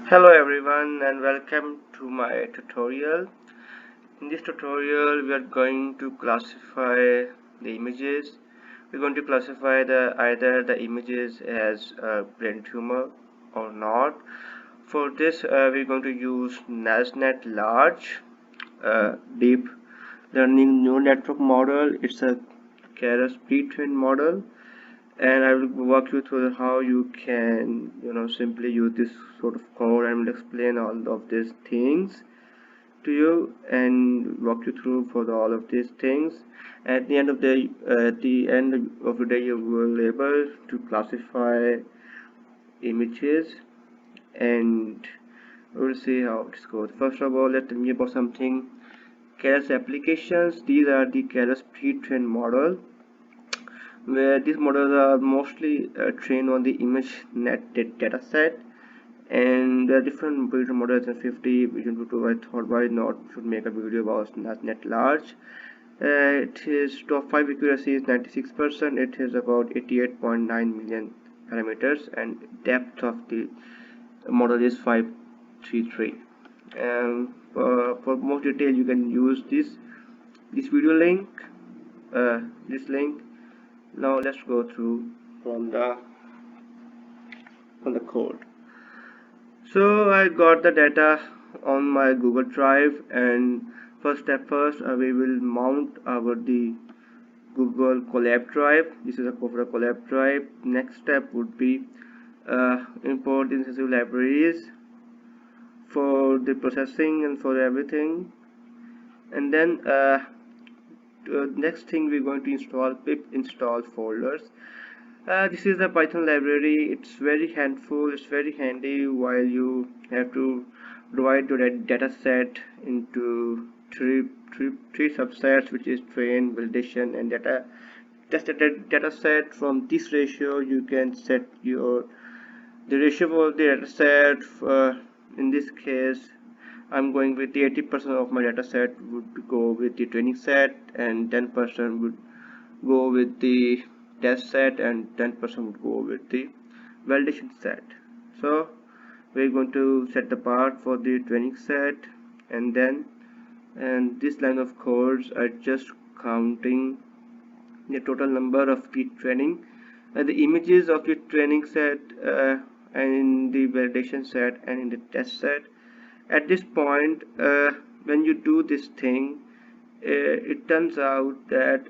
Hello everyone and welcome to my tutorial. In this tutorial we are going to classify the images. We're going to classify either the images as brain tumor or not. For this we're going to use NasNetLarge deep learning neural network model. It's a Keras Pre-Trained model, and I will walk you through how you can simply use this sort of code, and will explain all of these things to you and walk you through for all of these things. At the end of the day you will be able to classify images, and we'll see how it goes. First of all, let's tell me about something. Keras applications. These are the Keras pre-trained model, where these models are mostly trained on the ImageNet dataset, and there are different build models in 50 vision tutorial. I thought why not should make a video about NasNetLarge. It is top 5 accuracy is 96%. It is about 88.9 million parameters, and depth of the model is 533. And for more detail you can use this video link, this link. Now let's go through from the code. So I got the data on my Google Drive, and first, we will mount the Google Colab Drive. This is a code for the Colab Drive. Next step would be import the necessary libraries for the processing and for everything, and then next thing we're going to install pip install folders. This is a Python library. It's very handful, it's very handy while you have to divide your data set into three subsets, which is train, validation, and data. Tested data set. From this ratio you can set the ratio of the data set. In this case I'm going with the 80% of my data set would go with the training set, and 10% would go with the test set, and 10% would go with the validation set. So we're going to set the part for the training set, and this line of codes are just counting the total number of the training the images of the training set, and in the validation set and in the test set. At this point, when you do this thing, it turns out that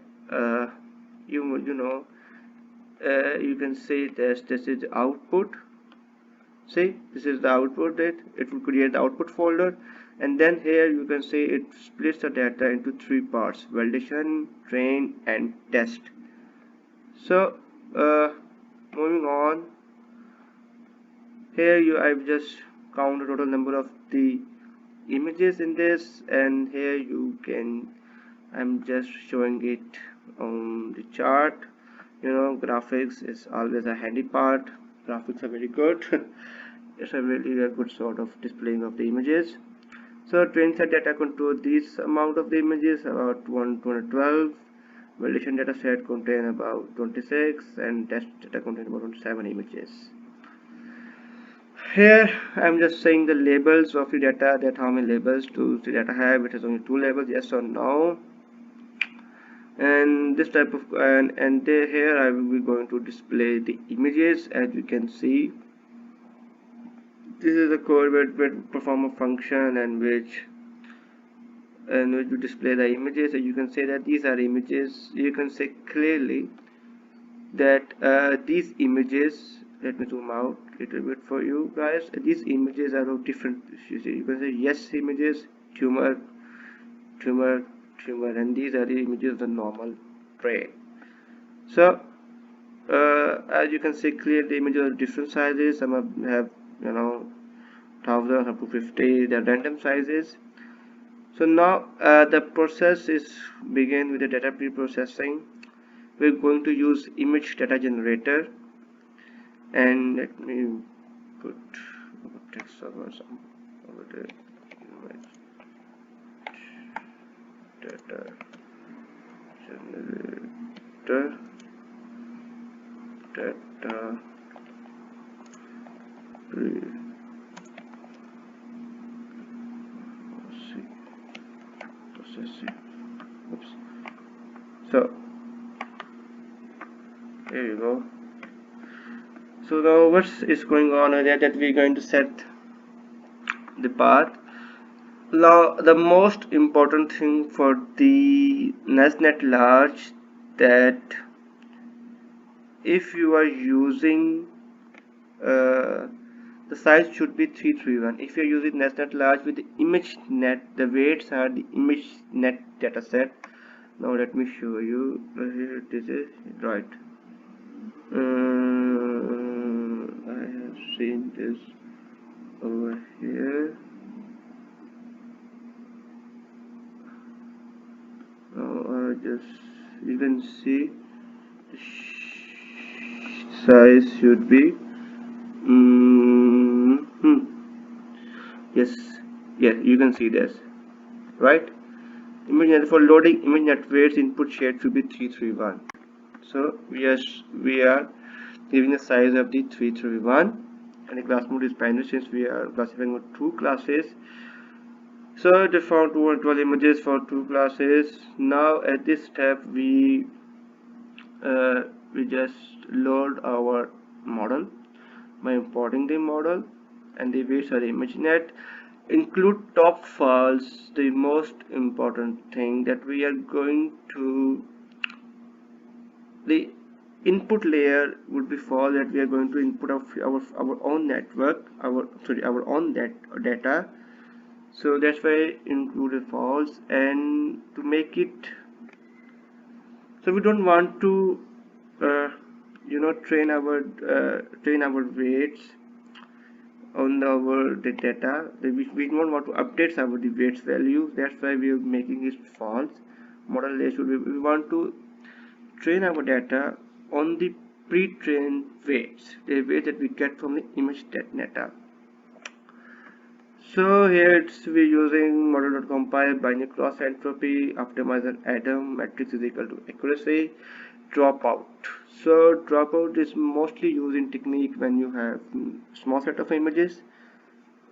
you can see this is the output. See, this is the output. It will create the output folder, and then here you can see it splits the data into three parts: validation, train, and test. So moving on, here I've just counted the total number of the images in this, and here you can, I'm just showing it on the chart. Graphics is always a handy part. Graphics are very good. It's a really a good sort of displaying of the images. So train set data control this amount of the images, about 212. Validation data set contain about 26, and test data contain about 27 images. Here I'm just saying the labels of the data, that how many labels do the data have. It has only 2 labels, yes or no. And this type of here I will be going to display the images. As you can see, this is a code where perform a function and which will display the images. So you can say that these are images. You can say clearly that these images, let me zoom out a little bit for you guys. These images are of different, you can say yes images, tumor, and these are the images of the normal brain. So as you can see clearly, the images are different sizes. Some have 1000 up to 50. They're random sizes. So now the process is begin with the data pre-processing. We're going to use image data generator, and let me put text over some over the image data generator data So now what is going on is that we're going to set the path. Now the most important thing for the NasNetLarge, that if you are using the size should be 331. If you're using NasNetLarge with the ImageNet, the weights are the ImageNet dataset. Now let me show you. Here this is right. I have seen this over here. Now you can see the size should be yes, you can see this, right? ImageNet for loading ImageNet weights input shade should be 331. So we are giving the size of the 331, and the class mode is binary since we are classifying with two classes. So they found 212 images for two classes. Now at this step we just load our model by importing the model, and the weights are ImageNet. Include top files. The most important thing that we are going to, the input layer would be false, that we are going to input our own network, our own data. So that's why included false. And to make it, so we don't want to train our weights on our data. We don't want to update our weights value. That's why we are making it false. Model layer should be, we want to train our data on the pre-trained weights, the weights that we get from the image data. So here we're using model.compile, binary cross entropy, optimizer Adam, matrix is equal to accuracy, dropout. So dropout is mostly used in technique when you have small set of images.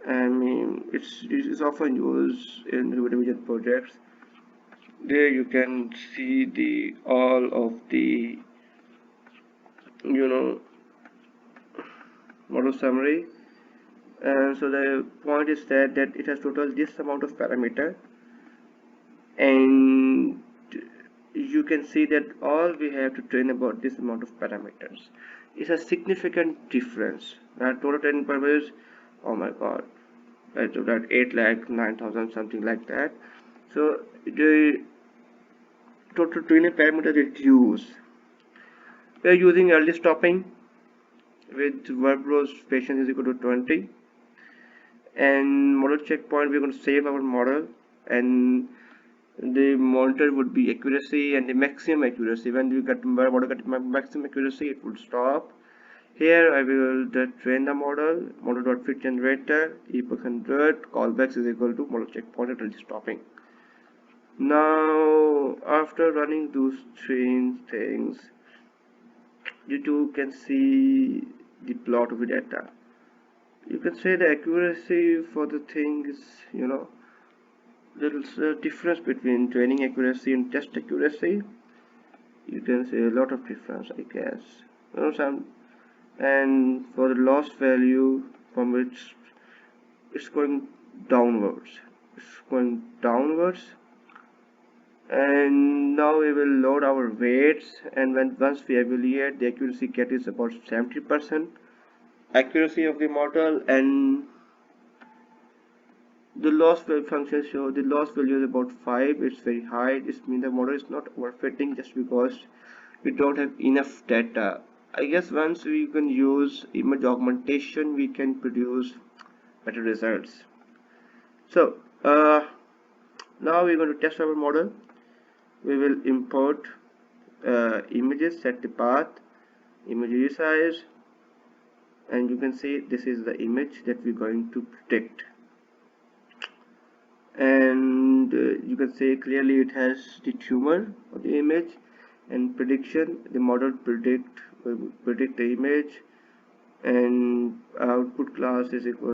I mean, it's often used in computer vision projects. There you can see the all of the model summary. And so the point is that it has total this amount of parameter, and you can see that all we have to train about this amount of parameters is a significant difference. Total training parameters, oh my god, that's about 8 lakh 9,000 something like that. So the total training parameter reduce. We are using early stopping with verbose patience is equal to 20, and model checkpoint we're going to save our model, and the monitor would be accuracy and the maximum accuracy. When you get model get maximum accuracy, it would stop. Here I will train the model.fit generator equals 100, callbacks is equal to model checkpoint at stopping. Now after running those three things, you two can see the plot of the data. You can say the accuracy for the thing is, there's a difference between training accuracy and test accuracy. You can say a lot of difference, I guess. And for the loss value, from which it's going downwards. And now we will load our weights, and once we evaluate, the accuracy get is about 70% accuracy of the model, and the loss value function show the loss value is about 5. It's very high. This means the model is not overfitting just because we don't have enough data. I guess once we can use image augmentation, we can produce better results. So now we're going to test our model. We will import images, set the path, image resize, and you can see this is the image that we're going to predict. And you can see clearly it has the tumor of the image, and prediction, the model predict the image, and output class is equal